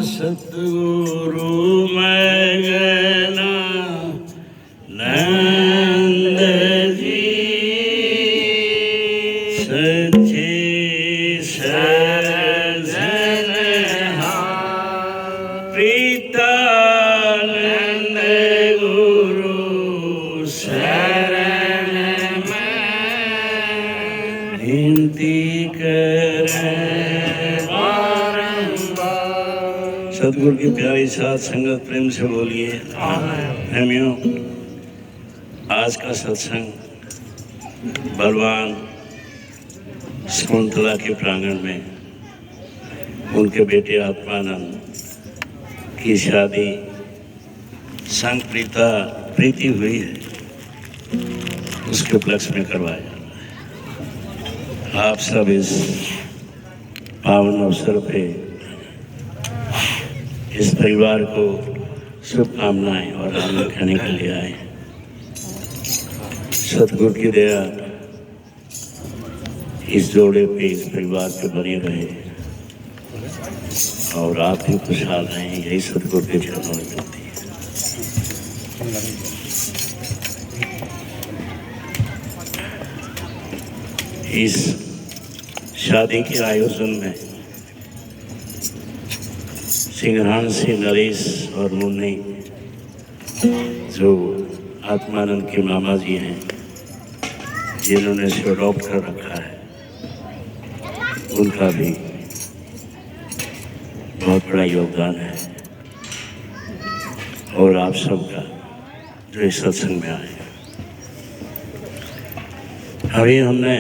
सतगुरु मैं गना नंद जी सच्चे सजन प्रीतानंद गुरु शरण में विनती सतगुरु की प्यारी साथ संगत प्रेम से बोलिए प्रेमियों। आज का सत्संग बलवान शकुंतला के प्रांगण में उनके बेटे आत्मानंद की शादी संग प्रीति हुई है, उसके उपलक्ष्य में करवाया जा रहा है। आप सब इस पावन अवसर पे इस परिवार को शुभकामनाएं और आनंद कहने के लिए आए। सतगुरु की दया इस जोड़े पे, इस परिवार पे बने रहे और आप भी खुशहाल रहें, यही सतगुरु के चरणों में मिलती है। इस शादी के आयोजन में सिंघरान से नरेश और मुन्नी जो आत्मानंद के मामा जी हैं, जिन्होंने इसे अडॉप्ट कर रखा है, उनका भी बहुत बड़ा योगदान है और आप सबका जो इस सत्संग में आए। अभी हमने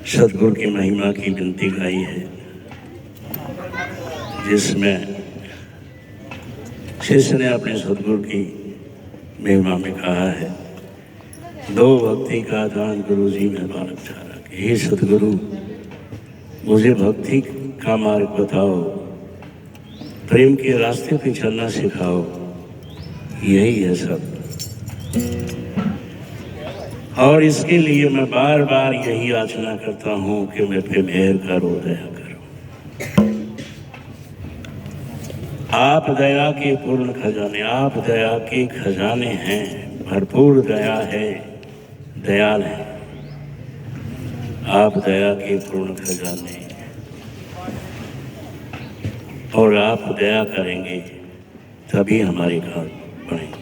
सतगुरु की महिमा की विनती गाई है, जिसमें शिष्य ने अपने सतगुरु की महिमा में कहा है, दो भक्ति का दान गुरु जी में बालक चारा के। हे सतगुरु, मुझे भक्ति का मार्ग बताओ, प्रेम के रास्ते पे चलना सिखाओ, यही है सब। और इसके लिए मैं बार बार यही याचना करता हूँ कि मैं पे मेहर करो, दया करो। आप दया के पूर्ण खजाने, आप दया के खजाने हैं, भरपूर दया है, दयाल है। आप दया के पूर्ण खजाने और आप दया करेंगे तभी हमारे काम बढ़ेंगे।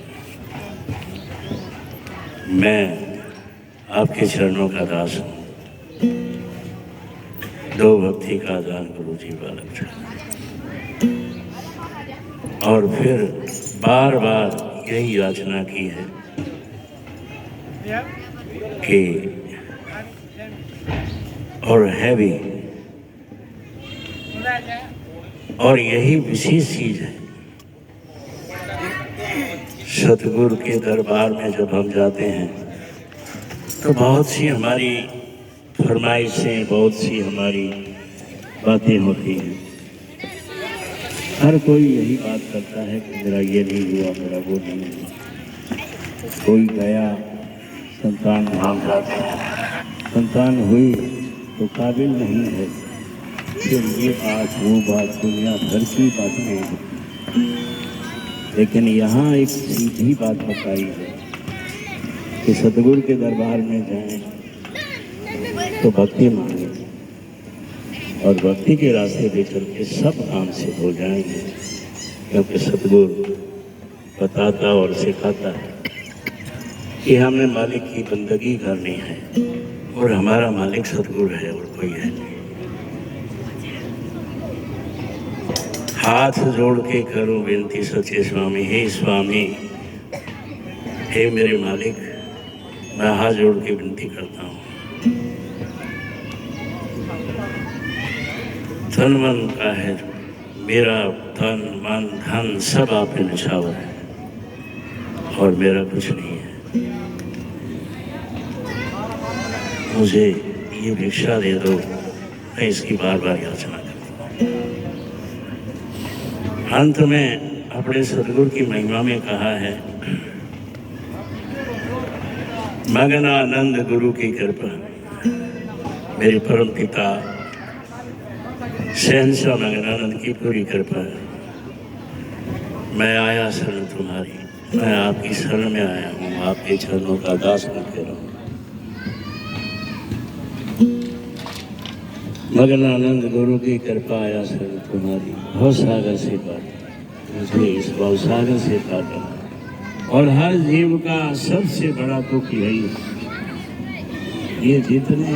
मैं आपके चरणों का दास हूँ। दो भक्ति का दान गुरु जी बालक चारा। और फिर बार बार यही याचना की है कि और है भी, और यही विशेष चीज है। सतगुरु के दरबार में जब हम जाते हैं तो बहुत सी हमारी फरमाइशें, बहुत सी हमारी बातें होती हैं। हर कोई यही बात करता है कि मेरा ये नहीं हुआ, मेरा वो नहीं हुआ। कोई गया संतान भाग जाता है, संतान हुई तो काबिल नहीं है, फिर ये बात वो बात दुनिया भर की बातें हैं। लेकिन यहाँ एक सीधी बात बताई है कि सतगुरु के दरबार में जाएं तो भक्ति मांगे और भक्ति के रास्ते पे चल के सब काम से हो जाएंगे, क्योंकि सतगुरु बताता और सिखाता है कि हमने मालिक की बंदगी करनी है और हमारा मालिक सतगुरु है और कोई है नहीं। हाथ जोड़ के करूं विनती सच्चे स्वामी, हे स्वामी, हे मेरे मालिक, मैं हाथ जोड़ के विनती करता हूँ। तन मन का है मेरा, तन मन धन सब आप पे निछावर है और मेरा कुछ नहीं है। मुझे ये भिक्षा दे दो, मैं इसकी बार बार याचना करता हूँ। अंत में अपने सतगुरु की महिमा में कहा है, मगन आनंद गुरु की कृपा, मेरे परम पिता शहंशाह मगनानंद की पूरी कृपा है। मैं आया शरण तुम्हारी, मैं आपकी शरण में आया हूँ, आपके चरणों का दास बन के रहूं। मगनानंद गुरु की कृपा आया शरण तुम्हारी, भव सागर से पार, मुझे इस भव सागर से पार करना। और हर जीव का सबसे बड़ा दुख यही है, ये जितने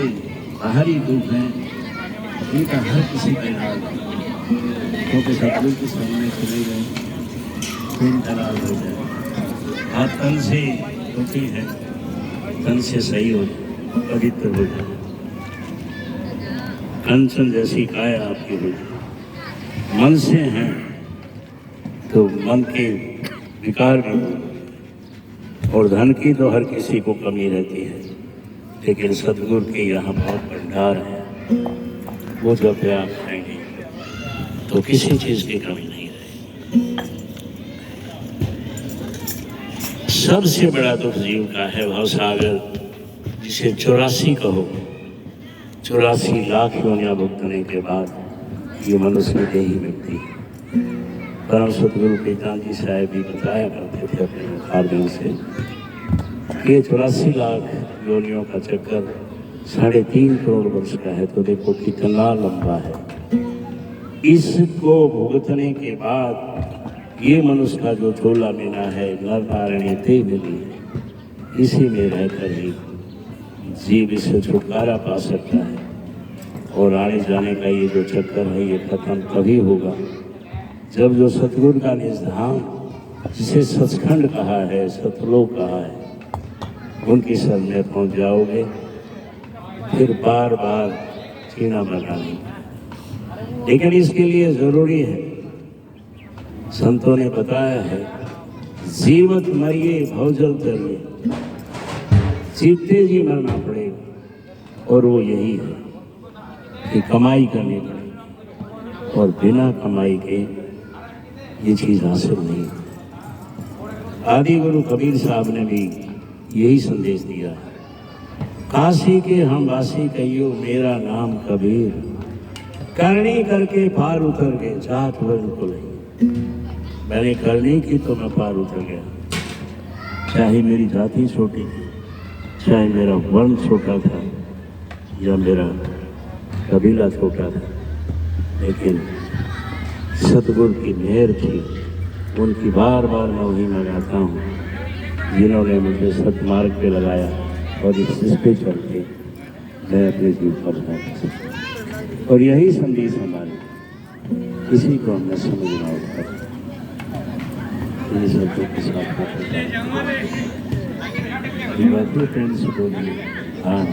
बाहरी दुख हैं इनका हर किसी का इलाज है, क्योंकि सतगुरु के सामने चले गए फिर इलाज हो जाए। आप तन से दुखी है, तन से सही हो जाए, पवित्र हो जाए, कंचन जैसी काया आपकी हो जाए। मन से हैं तो मन के विकार भी, और धन की तो हर किसी को कमी रहती है, लेकिन सतगुरु के यहाँ बहुत भंडार है। वो जब आप खाएंगे तो किसी चीज की कमी नहीं रहेगी। सबसे बड़ा दुख जीव का है भवसागर, जिसे 84 कहो, 84 लाख योनियां भुगतने के बाद ये मनुष्य देही मिलती है। परम सतगुरु पिताजी साहब भी बताया करते थे अपने मुखारबिन से, ये 84 लाख योनियों का चक्कर 3.5 करोड़ वर्ष का है, तो देखो कितना लंबा है। इसको भुगतने के बाद ये मनुष्य का जो झोला मिला है, नर नारायण ते मिली है, इसी में रहकर ही जीव इससे छुटकारा पा सकता है। और आने जाने का ये जो चक्कर है ये खत्म तभी होगा जब जो सतगुरु का निज धाम, जिसे सचखंड कहा है, सतलोक कहा है, उनकी शरण में पहुंच जाओगे, फिर बार बार जीना बना नहीं। लेकिन इसके लिए जरूरी है, संतों ने बताया है, जीवत मरिए भवजल तरिए, जीते जी मरना पड़ेगा। और वो यही है कि कमाई करनी पड़ेगी, और बिना कमाई के ये चीज हासिल नहीं। आदि गुरु कबीर साहब ने भी यही संदेश दिया है, काशी के हम वासी कहियो मेरा नाम कबीर, करनी करके पार उतर गए जात वर्ण को नहीं। मैंने करनी की तो मैं पार उतर गया, चाहे मेरी जाति छोटी थी, चाहे मेरा वर्ण छोटा था या मेरा कबीला छोटा था, लेकिन सतगुरु की मेहर थी। उनकी बार बार मैं वही लगाता हूँ जिन्होंने मुझे सतमार्ग पे लगाया, और इस पे चल के मैं अपने जीव पर था। और यही संदेश हमारे, इसी को हमने समझना होगा। ये शब्दों के साथ प्रेम से बोलिए हाँ।